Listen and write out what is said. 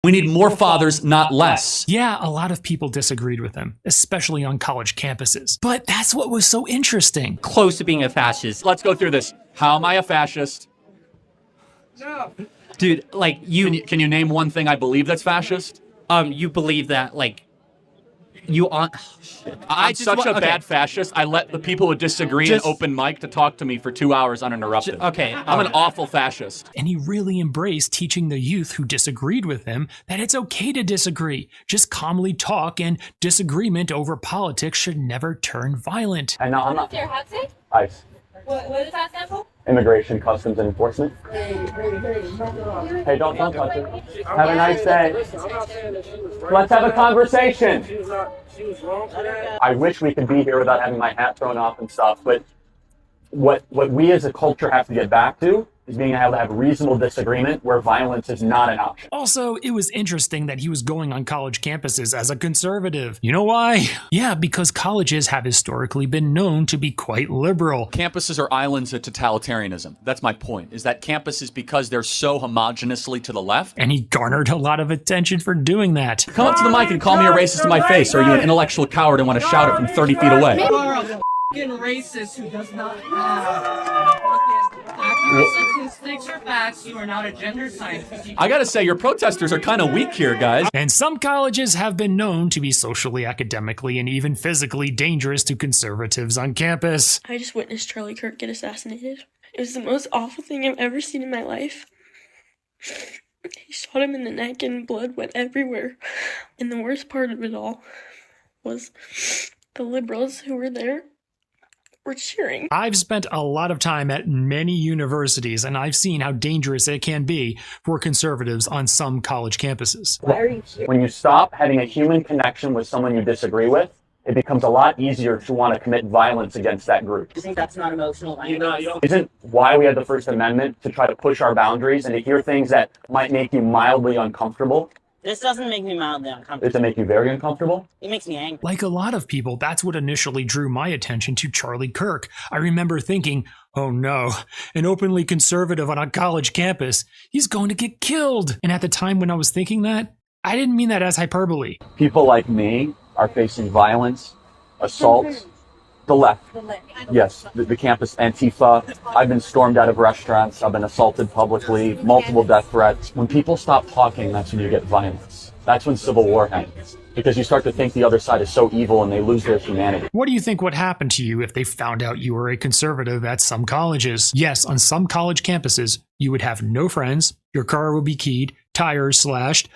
We need more fathers, not less. Yeah, a lot of people disagreed with him, especially on college campuses. But that's what was so interesting. Close to being a fascist. Let's go through this. How am I a fascist? Dude, like, Can you name one thing I believe that's fascist? you believe that, like, you on... I'm such a bad fascist. I let the people who disagree in open mic to talk to me for 2 hours uninterrupted. Okay. I'm an awful fascist. And he really embraced teaching the youth who disagreed with him that it's okay to disagree. Just calmly talk, and disagreement over politics should never turn violent. And now I'm not. What's your hat say? ICE. What does that stand for? Immigration, Customs, and Enforcement. Hey, don't touch it. Have a nice day. Let's have a conversation. I wish we could be here without having my hat thrown off and stuff, but what we as a culture have to get back to is being able to have reasonable disagreement where violence is not an option. Also, it was interesting that he was going on college campuses as a conservative. You know why? Yeah, because colleges have historically been known to be quite liberal. Campuses are islands of totalitarianism. That's my point, is that campuses, because they're so homogeneously to the left. And he garnered a lot of attention for doing that. Come up to the mic and call me a racist to my face, or are you an intellectual coward and want to shout it from 30 feet away? You are a fucking racist who does not have accurate statistics or facts. You are not a gender scientist. I gotta say, your protesters are kind of weak here, guys. And some colleges have been known to be socially, academically, and even physically dangerous to conservatives on campus. I just witnessed Charlie Kirk get assassinated. It was the most awful thing I've ever seen in my life. He shot him in the neck and blood went everywhere. And the worst part of it all was the liberals who were there were cheering. I've spent a lot of time at many universities, and I've seen how dangerous it can be for conservatives on some college campuses. When you stop having a human connection with someone you disagree with, it becomes a lot easier to want to commit violence against that group. You think that's not emotional? Isn't why we had the First Amendment to try to push our boundaries and to hear things that might make you mildly uncomfortable? This doesn't make me mildly uncomfortable. Does it make you very uncomfortable? It makes me angry. Like a lot of people, that's what initially drew my attention to Charlie Kirk. I remember thinking, oh no, an openly conservative on a college campus, he's going to get killed. And at the time when I was thinking that, I didn't mean that as hyperbole. People like me are facing violence, assaults. The left. Yes, the campus Antifa. I've been stormed out of restaurants. I've been assaulted publicly, multiple death threats. When people stop talking, that's when you get violence. That's when civil war happens. Because you start to think the other side is so evil and they lose their humanity. What do you think would happen to you if they found out you were a conservative at some colleges? Yes, on some college campuses, you would have no friends, your car would be keyed, tires slashed,